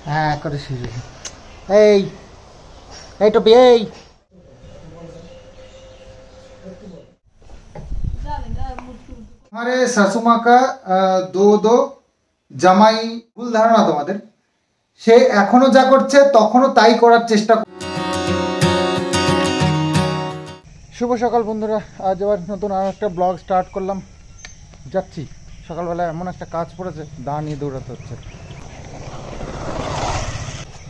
হ্যাঁ করে শুরু। এই এই টপি এই हमारे सासू माँ का दो दो জামাই ভুল ধারণা তোমাদের, সে এখনো যা করছে তখনও তাই করার চেষ্টা। শুভ সকাল বন্ধুরা, আজ আবার নতুন আর একটা ব্লগ স্টার্ট করলাম। যাচ্ছি সকালবেলা, এমন একটা কাজ পড়েছে দা নিয়ে দৌড়াতে হচ্ছে।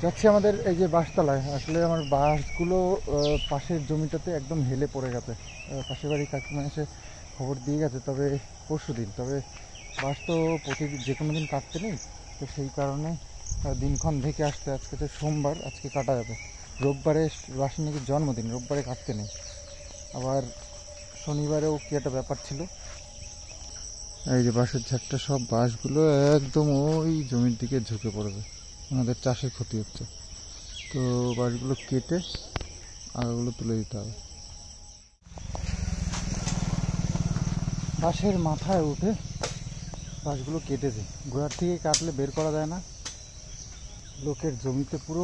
যাচ্ছি আমাদের এই যে বাঁশতলায়। আসলে আমার বাঁশগুলো পাশের জমিটাতে একদম হেলে পড়ে গেছে। পাশের বাড়ির কাকিমা এসে খবর দিয়ে গেছে, তবে পরশু দিন। তবে বাঁশ তো প্রতিদিন যে কোনো দিন কাটতে নেই, তো সেই কারণে দিনক্ষণ দেখে আসতে। আজকে তো সোমবার, আজকে কাটা যাবে। রোববারে বাঁশের নাকি জন্মদিন, রোববারে কাটতে নেই। আবার শনিবারেও কি একটা ব্যাপার ছিল। এই যে বাঁশের ঝাড়টা, সব বাঁশগুলো একদম ওই জমির দিকে ঝুঁকে পড়েছে। আমাদের চাষের ক্ষতি হচ্ছে, তো বাঁশগুলো কেটে আগাগুলো তুলে দিতে হবে। বাঁশের মাথায় উঠে বাঁশগুলো কেটেছে, গোড়ার থেকে কাটলে বের করা যায় না। লোকের জমিতে পুরো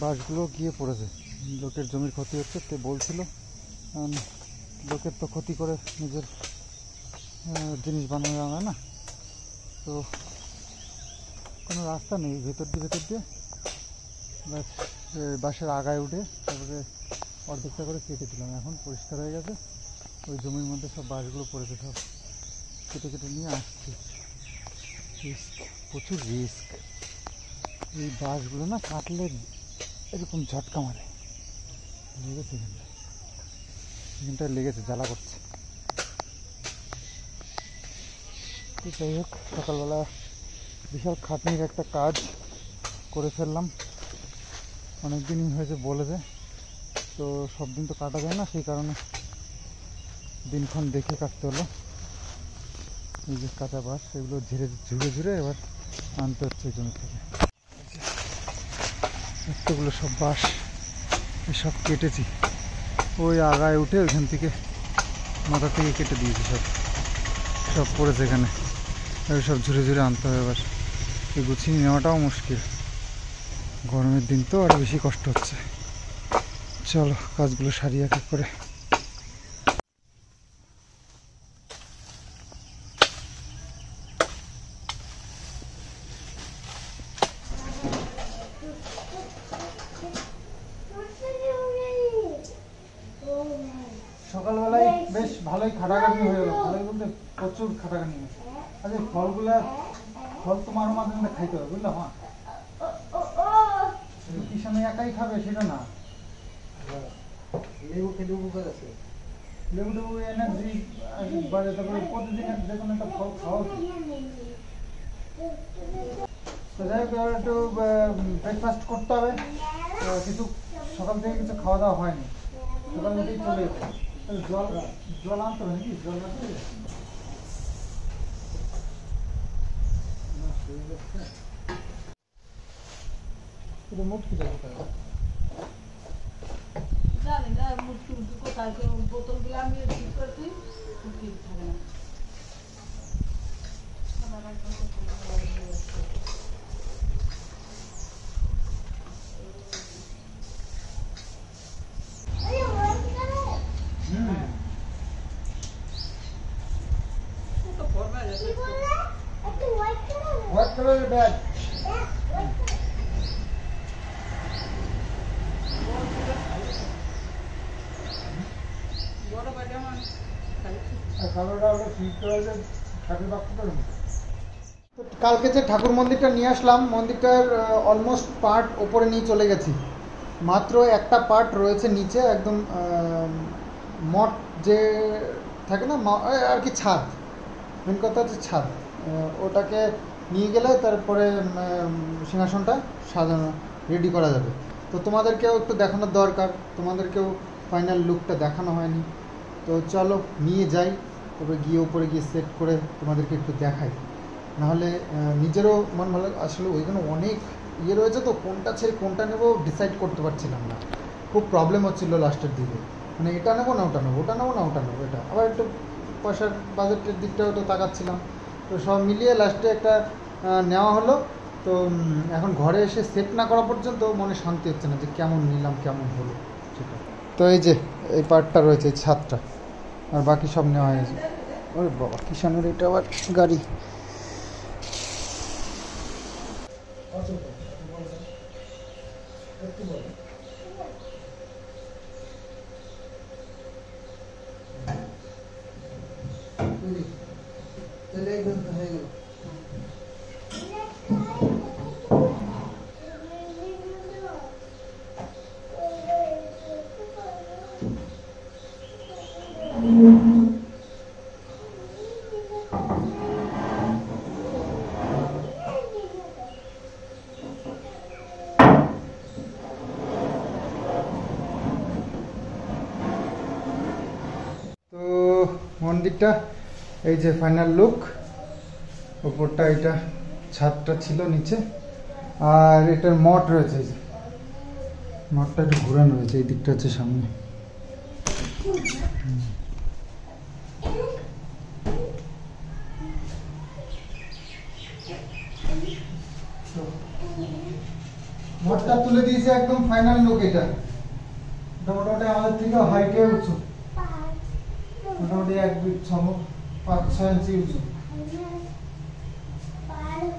বাঁশগুলো গিয়ে পড়েছে, লোকের জমির ক্ষতি হচ্ছে। তে বলছিল লোকের তো ক্ষতি করে নিজের জিনিস বানানো যায় না, তো কোনো রাস্তা নেই, ভেতর দিয়ে বাঁশের আগায় উঠে তারপরে অর্ধেকটা করে কেটে দিলাম। এখন পরিষ্কার হয়ে গেছে, ওই জমির মধ্যে সব বাঁশগুলো পড়েছে, সব কেটে নিয়ে আসছি। রিস্ক, প্রচুর রিস্ক। এই বাঁশগুলো না কাটলে এরকম ঝটকা মারে। লেগেছে এখানটায় লেগেছে, জ্বালা করছে। তো যাই হোক, সকালবেলা বিশাল খাটনির একটা কাজ করে ফেললাম। অনেক দিনই হয়েছে বলেছে, তো সব দিন তো কাটা যায় না, সেই কারণে দিনক্ষণ দেখে কাটতে হলো। এই যে কাঁচা বাঁশ, এগুলো ঝুড়ে এবার আনতে হচ্ছে জমি থেকে। এতগুলো সব বাঁশ সব কেটেছি, ওই আগায় উঠে ওইখান থেকে মাথা থেকে কেটে দিয়েছি। সব পড়েছে এখানে, সব ঝুড়ে আনতে হবে। এবার এই গুছিয়ে নেওয়াটাও মুশকিল, গরমের দিন তো আরও বেশি কষ্ট হচ্ছে। চলো কাজগুলো সারি এক এক করে। সকালবেলায় বেশ ভালোই খাটাখাটনি হয়ে গেল, ভালোই বলতে প্রচুর খাটাখাটনি। আচ্ছা ফল তোমার মাধ্যমে খাইতে হবে, বুঝলাম। মা কিষানে একাই খাবে সেটা না, লেবু খেলে উপকার আছে। লেবু এনার্জি বাড়ে, তারপরে প্রতিদিন যে কোনো একটা ফল খাওয়া উচিত। তো যাই হোক, এবার একটু ব্রেকফাস্ট করতে হবে। কিছু সকাল থেকে কিছু খাওয়া দাওয়া হয়নি, সকাল থেকেই চলে যেতে। জল আনতে হবে নাকি? জল আনতে হবে। মুটকি যাবে, জানি না মুটকি কোথায় বোতলগুলো আমি ঠিক করছি, মুটকি থাকে না। হোয়াইট কালারের ব্যাগ, কালকে যে ঠাকুর মন্দিরটা নিয়ে আসলাম, মন্দিরটার অলমোস্ট পার্ট ওপরে নিয়ে চলে গেছি। মাত্র একটা পার্ট রয়েছে নিচে, একদম মঠ যে থাকে না আর কি, ছাদ। মেন কথা হচ্ছে ছাদ, ওটাকে নিয়ে গেলে তারপরে সিংহাসনটা সাজানো রেডি করা যাবে। তো তোমাদেরকেও একটু দেখানোর দরকার, তোমাদেরকেও ফাইনাল লুকটা দেখানো হয়নি। তো চলো নিয়ে যাই, তবে গিয়ে উপরে গিয়ে সেট করে তোমাদেরকে একটু দেখাই, নাহলে নিজেরও মন ভালো। আসলে ওইখানে অনেক রয়েছে, তো কোনটা ছেড়ে কোনটা নেবো ডিসাইড করতে পারছিলাম না, খুব প্রবলেম হচ্ছিলো লাস্টের দিকে। মানে এটা নেবো না ওটা নেবো, এটা আবার একটু পয়সার বাজেটের দিকটাও একটু তাকাচ্ছিলাম। তো সব মিলিয়ে লাস্টে একটা নেওয়া হলো। তো এখন ঘরে এসে সেট না করা পর্যন্ত মনে শান্তি হচ্ছে না যে কেমন নিলাম কেমন হলো সেটা। তো এই যে এই পার্টটা রয়েছে, এই ছাদটা, আর বাকি সব নেওয়া হয়েছে। ওরে বাবা, কিষানের এটা আবার গাড়ি। তো মন্দিরটা এই যে ফাইনাল লুক। ওপরটা এটা, ছাদটা ছিল নিচে, আর এটার মঠ রয়েছে। এই যে মঠটা একটু ঘুরানো রয়েছে, এই দিকটা হচ্ছে সামনে। মঠটা তুলে দিয়েছে একদম ফাইনাল লুক। এটা মোটামুটি আমাদের থেকে হাইটে উঁচু, মোটামুটি 1.5-6 ইঞ্চি উঁচু।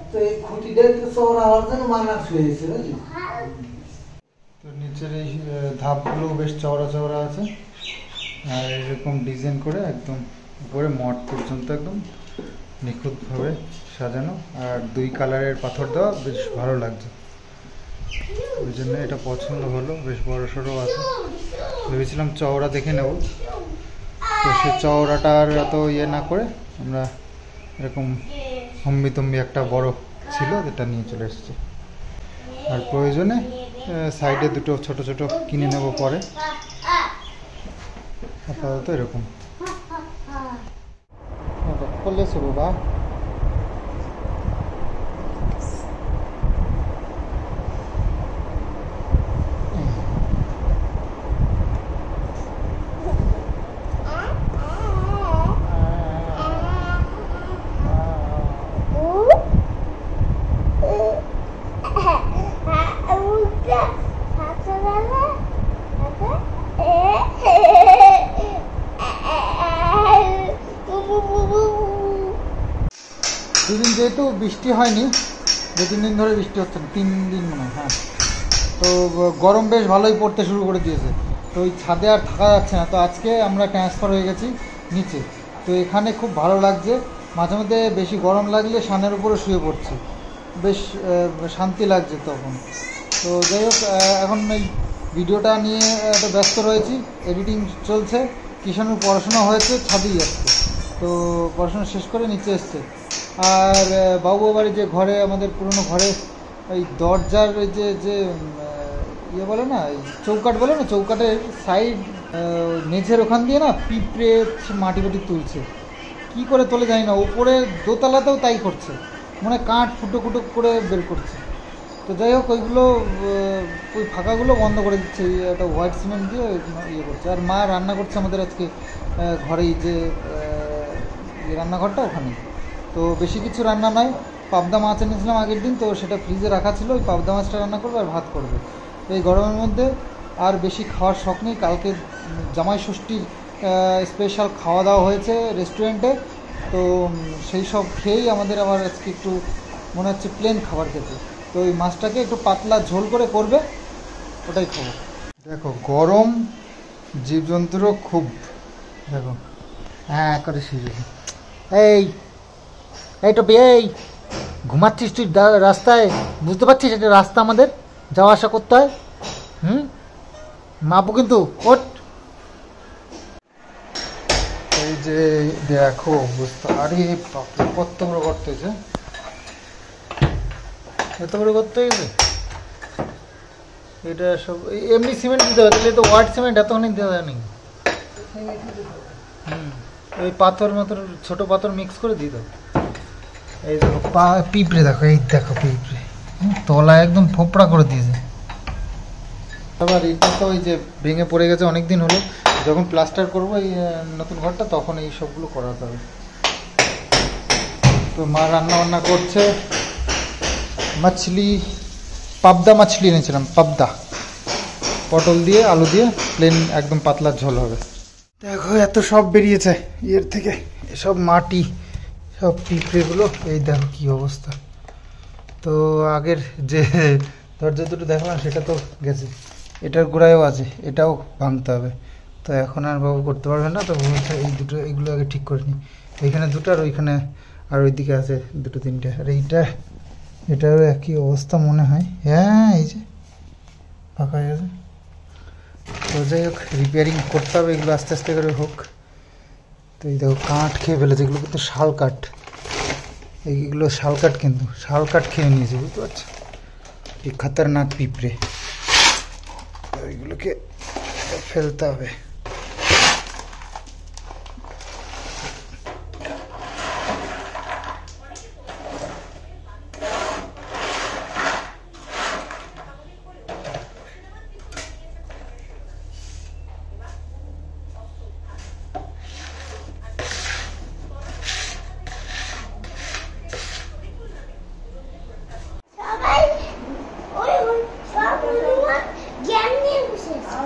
তো এই খুঁটিটা একটু চওড়া হওয়ার জন্য মানাস হয়েছে, বুঝলি? তো নিচের এই ধাপগুলো বেশ চওড়া চওড়া আছে, আর এরকম ডিজাইন করে একদম উপরে মঠ পর্যন্ত একদম নিখুঁতভাবে সাজানো, আর 2 কালারের পাথর দেওয়া, বেশ ভালো লাগছে। ওই জন্য এটা পছন্দ হলো। বেশ বড় সড়ো আছে, ভেবেছিলাম চওড়া দেখে নেব, তো সে চওড়াটা আর এত ইয়ে না করে আমরা এরকম হম্বিতম্বি একটা বড় ছিল যেটা নিয়ে চলে এসেছি। আর প্রয়োজনে সাইডে 2টো ছোট ছোট কিনে নেব পরে, আপাতত এরকম করলে শুরু বা। দুদিন যেহেতু বৃষ্টি হয়নি, 2-3 দিন ধরে বৃষ্টি হচ্ছে না, 3 দিন মনে হয়, হ্যাঁ। তো গরম বেশ ভালোই পড়তে শুরু করে দিয়েছে। তো ওই ছাদে আর থাকা যাচ্ছে না। তো আজকে আমরা ট্রান্সফার হয়ে গেছি নিচে। তো এখানে খুব ভালো লাগছে। মাঝে মধ্যে বেশি গরম লাগলে সানের উপরে শুয়ে পড়ছে, বেশ শান্তি লাগছে তখন। তো যাই হোক, এখন এই ভিডিওটা নিয়ে একটা ব্যস্ত রয়েছি, এডিটিং চলছে। কিষানুর পড়াশোনা হয়েছে, ছাদেই আসছে। তো পড়াশোনা শেষ করে নিচে এসছে। আর বাবু বাড়ি যে ঘরে, আমাদের পুরনো ঘরে এই দরজার যে যে ইয়ে বলে না, চৌকাঠ বলে না, চৌকাঠের সাইড মেঝের ওখান দিয়ে না পিঁপড়ে মাটি মাটি তুলছে। কি করে তোলে জানি না, উপরে দোতলাতেও তাই করছে, মানে কাঠ ফুটো ফুটো করে বের করছে। তো যাই হোক, ওইগুলো ওই ফাঁকাগুলো বন্ধ করে দিচ্ছে, একটা হোয়াইট সিমেন্ট দিয়ে ইয়ে করছে। আর মা রান্না করছে আমাদের আজকে ঘরেই, যে রান্নাঘরটা ওখানে। তো বেশি কিছু রান্না নয়, পাবদা মাছ এনেছিলাম আগের দিন, তো সেটা ফ্রিজে রাখা ছিল। ওই পাবদা মাছটা রান্না করবে আর ভাত করবে। তো এই গরমের মধ্যে আর বেশি খাওয়ার শখ নেই। কালকে জামাই ষষ্ঠীর স্পেশাল খাওয়া দাওয়া হয়েছে রেস্টুরেন্টে, তো সেই সব খেয়েই আমাদের আবার আজকে একটু মনে হচ্ছে প্লেন খাবার খেতে। তো ওই মাছটাকে একটু পাতলা ঝোল করে করবে, ওটাই খাবো। দেখো গরম, জীবজন্তুরও খুব, দেখো হ্যাঁ করে শিখেছে। এই টপি, এই ঘুমাচ্ছিস তুই রাস্তায়? বুঝতে পারছিস এটা রাস্তা, আমাদের যাওয়া আসা করতে হয়। মাপু কিন্তু ওট। এই যে দেখো বুঝতে, আরে বাপরে কত বড় করতে হয়েছে, এত বড় করতে হয়েছে। এটা সব এমনি সিমেন্ট দিতে হবে, তাহলে তো হোয়াইট সিমেন্ট এতখানি দেওয়া যায়নি। ওই পাথর মাত্র ছোট পাথর মিক্স করে দিয়ে দাও। এই দেখো পিঁপড়ে, দেখো এই দেখো পিঁপড়ে তলা একদম ফোপড়া করে দিয়েছে। আবার এটা তো ওই যে ভেঙে পড়ে গেছে অনেক দিন হলো, যখন প্লাস্টার করবো এই নতুন ঘরটা তখন এই সবগুলো করাতে হবে। তো মা রান্না বান্না করছে, মাছলি, পাবদা মাছলি এনেছিলাম, পাবদা, পটল দিয়ে আলু দিয়ে প্লেন একদম পাতলা ঝোল হবে। দেখো এত সব বেরিয়েছে ইয়ের থেকে, এসব মাটি, সব পিঁপড়েগুলো, এই দেখো কি অবস্থা। তো আগের যে দরজা দুটো দেখলাম সেটা তো গেছে, এটার গোড়ায়ও আছে, এটাও ভাঙতে হবে। তো এখন আর বাবু করতে পারবে না, তো বলছে এই দুটো, এইগুলো আগে ঠিক করে নিই। এইখানে দুটো আর ওইখানে আর ওইদিকে আছে দুটো তিনটে, আর এটারও একই অবস্থা মনে হয়। হ্যাঁ এই যে ফাঁকা হয়ে গেছে। তো যাই হোক, রিপেয়ারিং করতে হবে এগুলো, আস্তে আস্তে করে হোক। তো এই দেখো কাঠ খেয়ে ফেলেছে, এগুলো কিন্তু শাল কাঠ, এইগুলো শাল কাঠ, কিন্তু শাল কাঠ খেয়ে নিয়েছে, বুঝতে পারছো, এই খতরনাক পিঁপড়ে। এইগুলোকে ফেলতে হবে।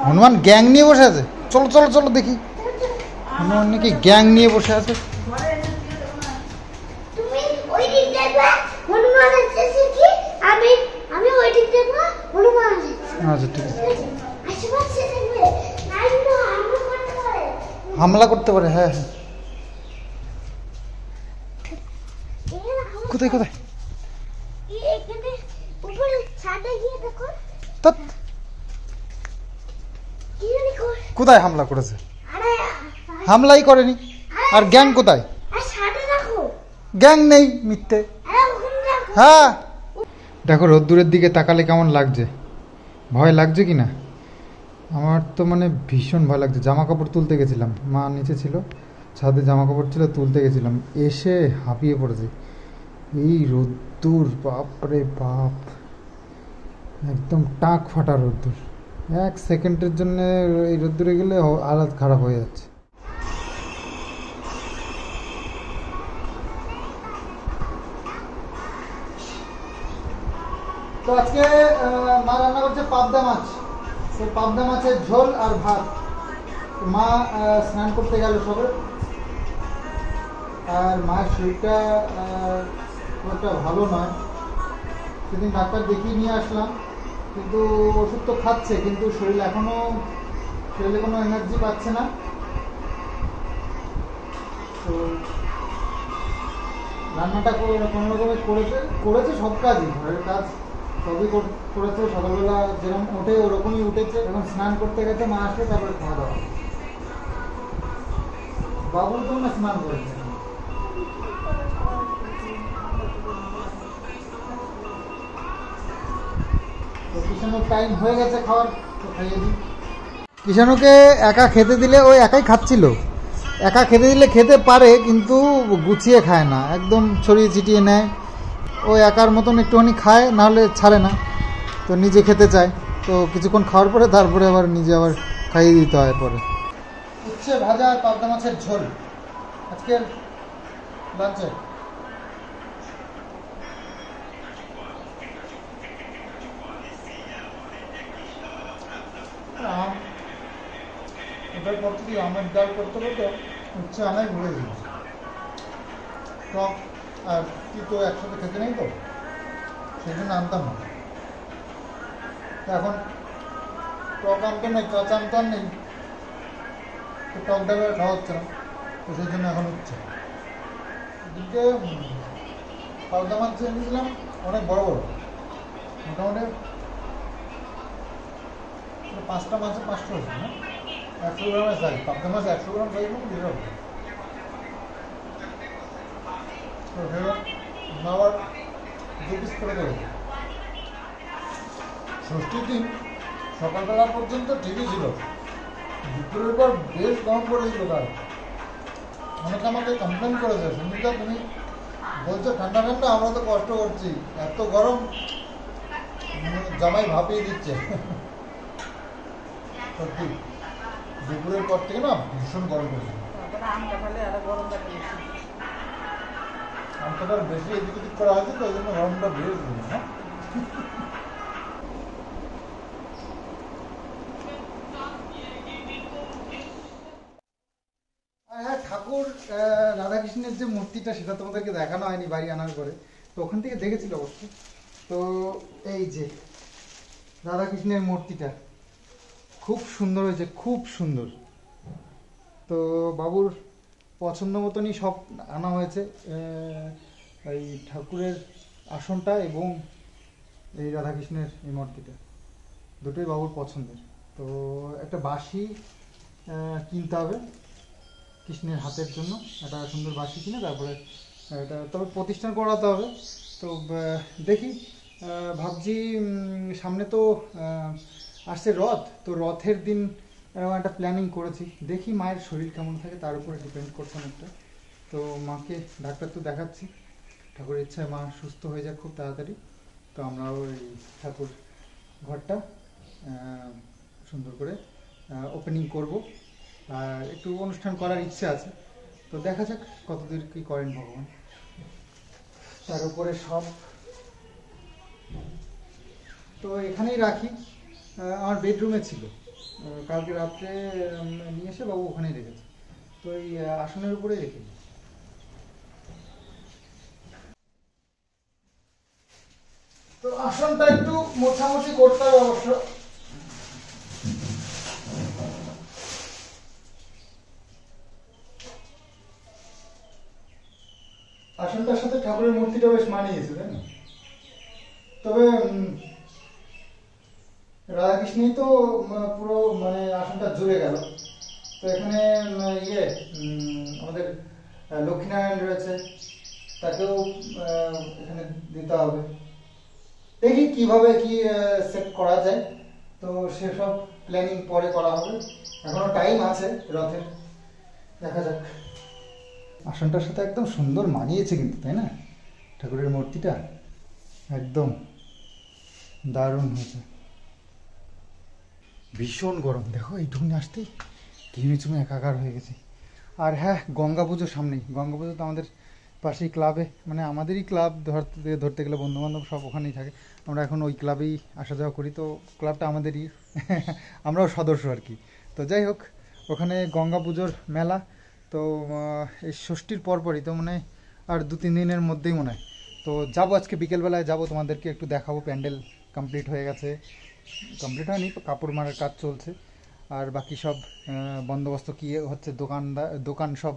হনুমান গ্যাং নিয়ে বসে আছে, চলো চলো চলো দেখি, হনুমান নাকি গ্যাং নিয়ে বসে আছে। আচ্ছা ঠিক আছে, হামলা করতে পারে। হ্যাঁ হ্যাঁ, কোথায় কোথায়, কোথায় হামলা করেছে? হামলাই করেনি। আর গ্যাং কোথায়? গ্যাং নেই, মিথ্যে। হ্যাঁ দেখো রোদ্দুরের দিকে তাকালে কেমন লাগছে, ভয় লাগছে কি না? আমার তো মানে ভীষণ ভয় লাগছে। জামা কাপড় তুলতে গেছিলাম, মা নিচে ছিল, ছাদে জামা কাপড় ছিল, তুলতে গেছিলাম, এসে হাঁপিয়ে পড়েছে। এই রোদ্দুর, বাপরে বাপ, একদম টাক ফাটা রোদ্দুর। এক সেকেন্ডের জন্য এই রোদ্দুরে গেলে হালাত খারাপ হয়ে যাচ্ছে। তো আজকে মা রান্না করছে পাবদা মাছ, সেই পাবদা মাছের ঝোল আর ভাত। মা স্নান করতে গেল সবে, আর মায়ের শরীরটা খুবটা ভালো নয়। সেদিন ডাক্তার দেখিয়ে নিয়ে আসলাম, কিন্তু ওষুধ তো খাচ্ছে, কিন্তু শরীরে কোনো এনার্জি পাচ্ছে না। তো রান্নাটা কোনো রকমে করেছে সব কাজই, ঘরের কাজ সবই করেছে। সকালবেলা যেরকম ওঠে ওরকমই উঠেছে, এখন স্নান করতে গেছে, মা আসলে তারপরে খাওয়া দাওয়া। বাবুর জন্য স্নান করেছে। তো কিষাণুর টাইম হয়ে গেছে খাওয়ার, তো খাইয়ে দিই। কিষাণুকে একা খেতে দিলে ও একাই খাচ্ছিল, একা খেতে দিলে খেতে পারে, কিন্তু গুছিয়ে খায় না, একদম ছড়িয়ে ছিটিয়ে নেয়। ও একার মতন একটুখানি খায়, নাহলে ছাড়ে না। তো নিজে খেতে চায়, তো কিছুক্ষণ খাওয়ার পরে তারপরে আবার নিজে আবার খাইয়ে দিতে হয় পরে। উচ্ছে ভাজা আর পাবদা মাছের ঝোল আজকের লাঞ্চে। ওটার পর থেকে আমের ডাল করতে করতে উচ্ছে অনেক ভুলে গেছি। টক আর কি তো একসাথে খেতে নেই, তো সেই জন্য আনতাম না। এখন টক আনতে নেই, কাঁচা আনতে আর নেই, তো টক ডাল খাওয়া হচ্ছে না, তো সেই জন্য এখন উচ্ছে। এদিকে পাবদা মাছ এনেছিলাম, অনেক বড় বড়, মোটামুটি 5টা মাছে 5টা হয়েছে না, 100 গ্রামের সাইজ। পাবদা মাছ 100 গ্রাম সাইজ মানে বিরাট। তো সেটা আবার 2 পিস করে দেবে। ষষ্ঠীর দিন সকালবেলা পর্যন্ত ঠিকই ছিল, দুপুরের পর বেশ গরম পড়েছিল। তার অনেকে আমাকে কমপ্লেন করেছে, সঞ্জিতা তুমি বলছো ঠান্ডা ঠান্ডা, আমরা তো কষ্ট করছি, এত গরম জামাই ভাপিয়ে দিচ্ছে। সত্যি দুপুরের পর থেকে না ভীষণ গরম পড়েছিল। অন্তত বেশি এদিক ওদিক করা হয়েছে তো ওই জন্য রংটা বেশ না। হ্যাঁ, ঠাকুর রাধাকৃষ্ণের যে মূর্তিটা সেটা তোমাদেরকে দেখানো হয়নি বাড়ি আনার পরে, তো ওখান থেকে দেখেছিল অবশ্য। তো এই যে রাধাকৃষ্ণের মূর্তিটা খুব সুন্দর হয়েছে, খুব সুন্দর। তো বাবুর পছন্দ মতনই সব আনা হয়েছে, এই ঠাকুরের আসনটা এবং এই রাধাকৃষ্ণের এই মূর্তিটা দুটোই বাবুর পছন্দের। তো একটা বাঁশি কিনতে হবে কৃষ্ণের হাতের জন্য, একটা সুন্দর বাঁশি কিনে তারপরে এটা তবে প্রতিষ্ঠান করাতে হবে। তো দেখি, ভাবছি সামনে তো আসছে রথ, তো রথের দিন একটা প্ল্যানিং করেছি। দেখি মায়ের শরীর কেমন থাকে তার উপরে ডিপেন্ড করছে অনেকটা। তো মাকে ডাক্তার তো দেখাচ্ছি, ঠাকুরের ইচ্ছায় মা সুস্থ হয়ে যায় খুব তাড়াতাড়ি। তো আমরাও এই ঠাকুর ঘরটা সুন্দর করে ওপেনিং করব, আর একটু অনুষ্ঠান করার ইচ্ছে আছে। তো দেখা যাক কতদূর কী করেন ভগবান। তার উপরে সব তো এখানেই রাখি, আমার বেডরুমে ছিল, কালকে রাত্রে নিয়ে এসে বাবু ওখানেই রেখেছে। তো এই আসনের উপরেই রেখে দিই। তো আসনটা একটু মোছামুছি করতে হবে অবশ্য। আসনটার সাথে ঠাকুরের মূর্তিটা বেশ মানিয়েছে, তাই না? তবে রাধাকৃষ্ণই তো পুরো মানে আসনটা জুড়ে গেল। তো এখানে আমাদের লক্ষ্মীনারায়ণ রয়েছে, তাকেও এখানে দিতে হবে। দেখি কিভাবে কি সেট করা যায়, তো সেসব প্ল্যানিং পরে করা হবে, এখনো টাইম আছে রথের, দেখা যাক। আসনটার সাথে একদম সুন্দর মানিয়েছে কিন্তু, তাই না? ঠাকুরের মূর্তিটা একদম দারুণ হয়েছে। ভীষণ গরম, দেখো এইটুকুনি আসতেই ঘিমিচুমে একাকার হয়ে গেছে। আর হ্যাঁ, গঙ্গা পুজো সামনেই। গঙ্গা পুজো তো আমাদের পাশেই ক্লাবে, মানে আমাদেরই ক্লাব ধরতে গেলে বন্ধুবান্ধব সব ওখানেই থাকে, আমরা এখন ওই ক্লাবেই আসা যাওয়া করি। তো ক্লাবটা আমাদেরই আমরাও সদস্য আর কি। তো যাই হোক, ওখানে গঙ্গা পুজোর মেলা। তো এই ষষ্ঠীর পরপরই তো মনে হয় আর 2-3 দিনের মধ্যেই মনে হয়। তো যাবো, আজকে বিকেলবেলায় যাবো, তোমাদেরকে একটু দেখাবো। প্যান্ডেল কমপ্লিট হয়ে গেছে, কমপ্লিট হয়নি, কাপড় মারার কাজ চলছে। আর বাকি সব বন্দোবস্ত কী হচ্ছে, দোকান সব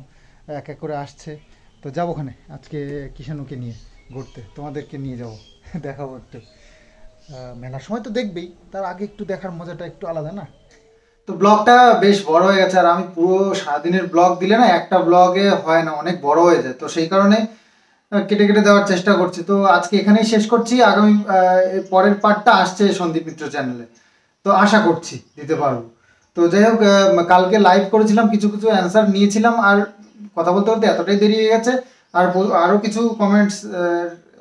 এক এক করে আসছে। তো যাবো ওখানে আজকে কিষাণুকে নিয়ে ঘুরতে, তোমাদেরকে নিয়ে যাবো দেখাবো একটু। মেলার সময় তো দেখবেই, তার আগে একটু দেখার মজাটা একটু আলাদা না? তো ব্লগটা বেশ বড় হয়ে গেছে, আর আমি পুরো সারাদিনের ব্লগ দিলে না একটা ব্লগে হয় না, অনেক বড় হয়ে যায়। তো সেই কারণে কেটে কেটে দেওয়ার চেষ্টা করছি। তো আজকে এখানেই শেষ করছি, আগামী পরের পার্টটা আসছে সন্দীপ মিত্র চ্যানেলে, তো আশা করছি দিতে পারবো। তো যাই হোক, কালকে লাইভ করেছিলাম, কিছু কিছু অ্যান্সার নিয়েছিলাম, আর কথা বলতে বলতে এতটাই দেরি হয়ে গেছে, আর আরও কিছু কমেন্টস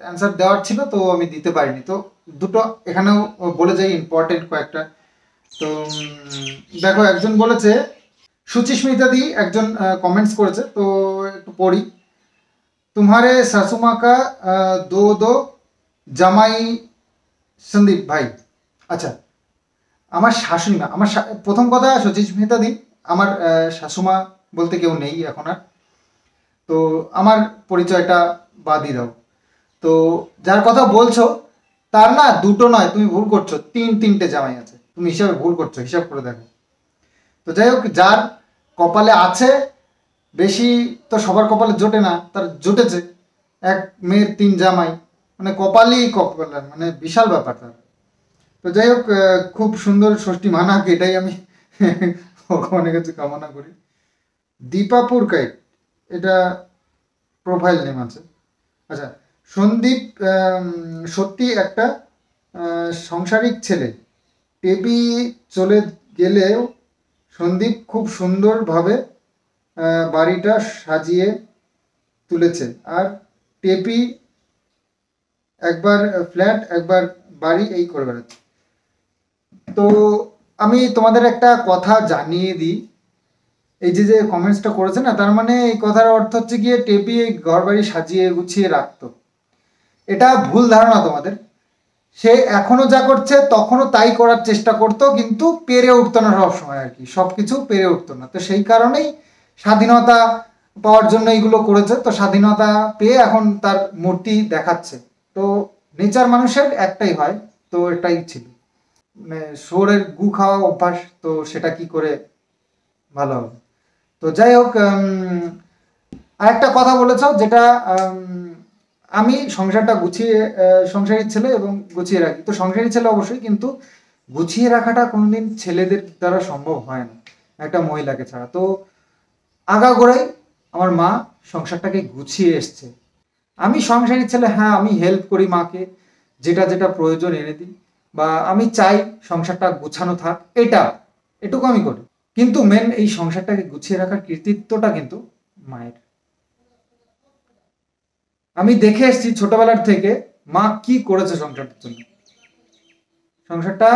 অ্যান্সার দেওয়ার ছিল, তো আমি দিতে পারিনি। তো দুটো এখানেও বলে যাই ইম্পর্টেন্ট কয়েকটা। তো দেখো, একজন বলেছে, সুচিস্মিতা দি একজন কমেন্টস করেছে, তো একটু পড়ি। तुम्हारे सासू माँ का दो दो জামাই সন্দীপ ভাই। আচ্ছা, আমার শাশুড়ি মা, আমার প্রথম কথা সুচিস্মিতা দি, আমার শাশুমা বলতে কেউ নেই এখন আর। তো আমার পরিচয়টা বাদই দাও। তো যার কথা বলছো তার না দুটো নয়, তুমি ভুল করছো, তিনটে জামাই আছে, তুমি হিসাবে ভুল করছো, হিসাব করে দেখো। তো যাই হোক, যার কপালে আছে, বেশি তো সবার কপালে জোটে না, তার জুটেছে, এক মেয়ের 3 জামাই, মানে কপালই কপাল, মানে বিশাল ব্যাপার তার। তো যাই হোক, খুব সুন্দর ষষ্ঠী মানাক, এটাই আমি ভগবানের কাছে কামনা করি। দীপাপুর কাইট, এটা প্রোফাইল নেম আছে। আচ্ছা, সন্দীপ সত্যি একটা সংসারিক ছেলে। টেপি চলে গেলেও সন্দীপ খুব সুন্দরভাবে বাড়িটা সাজিয়ে তুলেছে। আর টেপি একবার ফ্ল্যাট একবার বাড়ি এই করে বেড়াচ্ছে। তো আমি তোমাদের একটা কথা জানিয়ে দিই, এই যে কমেন্টসটা করেছে না, তার মানে এই কথার অর্থ হচ্ছে গিয়ে টেপি এই ঘর বাড়ি সাজিয়ে গুছিয়ে রাখতো। এটা ভুল ধারণা তোমাদের। সে এখনো যা করছে তখনও তাই করার চেষ্টা করতো, কিন্তু পেরে উঠতো না সবসময় আর কি, সবকিছু পেরে উঠতো না। তো সেই কারণেই স্বাধীনতা পাওয়ার জন্য এইগুলো করেছে। তো স্বাধীনতা পেয়ে এখন তার মূর্তি দেখাচ্ছে। তো নেচার মানুষের একটাই হয়, তো এটাই ছিল, মানে শুয়োরের গু খাওয়া অভ্যাস, তো সেটা কি করে ভালো হবে। তো যাই হোক, আরেকটা কথা বলেছ যেটা, আমি সংসারটা গুছিয়ে, সংসারী ছেলে এবং গুছিয়ে রাখি। তো সংসারী ছেলে অবশ্যই, কিন্তু গুছিয়ে রাখাটা কোনোদিন ছেলেদের দ্বারা সম্ভব হয় না, একটা মহিলাকে ছাড়া। তো আগাগোড়াই আমার মা সংসারটাকে গুছিয়ে এসছে। আমি সংসারী ছেলে, হ্যাঁ আমি হেল্প করি মাকে, যেটা যেটা প্রয়োজন এনে দিই, বা আমি চাই সংসারটা গুছানো থাক, এটুকু আমি করি। কিন্তু মেন এই সংসারটাকে গুছিয়ে রাখার কৃতিত্বটা কিন্তু মায়ের। আমি দেখে এসেছি ছোটবেলার থেকে মা কি করেছে সংসারটার জন্য। সংসারটা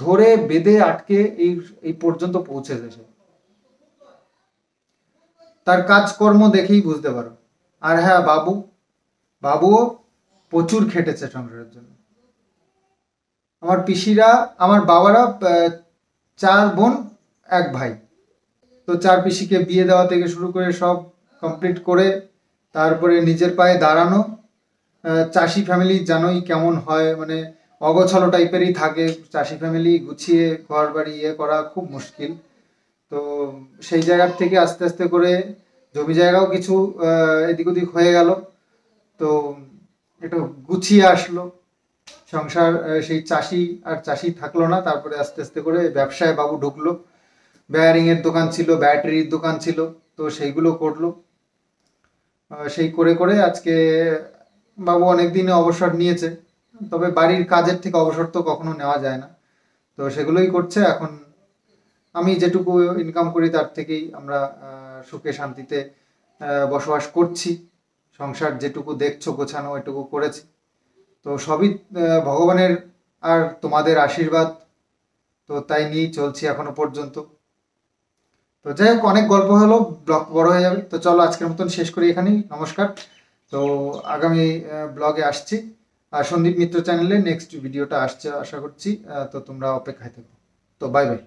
ধরে বেঁধে আটকে এই এই পর্যন্ত পৌঁছেছে সে। তার কাজকর্ম দেখেই বুঝতে পারো। আর হ্যাঁ, বাবুও প্রচুর খেটেছে সংসারের জন্য। আমার পিসিরা, আমার বাবারা 4 বোন 1 ভাই। তো 4 পিসিকে বিয়ে দেওয়া থেকে শুরু করে সব কমপ্লিট করে তারপরে নিজের পায়ে দাঁড়ানো। চাষি ফ্যামিলি জানোই কেমন হয়, মানে অগোছালো টাইপেরই থাকে চাষি ফ্যামিলি, গুছিয়ে ঘর বাড়ি করা খুব মুশকিল। তো সেই জায়গার থেকে আস্তে আস্তে করে জমি জায়গাও কিছু এদিক ওদিক হয়ে গেল। তো একটু গুছিয়ে আসলো সংসার। সেই চাষি থাকলো না, তারপরে আস্তে আস্তে করে ব্যবসায় বাবু ঢুকলো। বেয়ারিংয়ের দোকান ছিল, ব্যাটারির দোকান ছিল, তো সেইগুলো করলো। সেই করে করে আজকে বাবু অনেকদিন অবসর নিয়েছে। তবে বাড়ির কাজের থেকে অবসর তো কখনো নেওয়া যায় না, তো সেগুলোই করছে। এখন আমি যেটুকু ইনকাম করি তার থেকেই আমরা সুখে শান্তিতে বসবাস করছি। সংসার যেটুকু দেখছো গোছানো, এটুকু করেছি। তো সবই ভগবানের আর তোমাদের আশীর্বাদ, তো তাই নিয়েই চলছি এখনো পর্যন্ত। তো যাই হোক, অনেক গল্প হলো, ব্লগ বড় হয়ে যাবে। তো চলো আজকের মতন শেষ করি এখানেই, নমস্কার। তো আগামী ব্লগে আসছি। আর সন্দীপ মিত্র চ্যানেলে নেক্সট ভিডিওটা আসছে আশা করছি। তো তোমরা অপেক্ষায় থাকো। তো বাই বাই।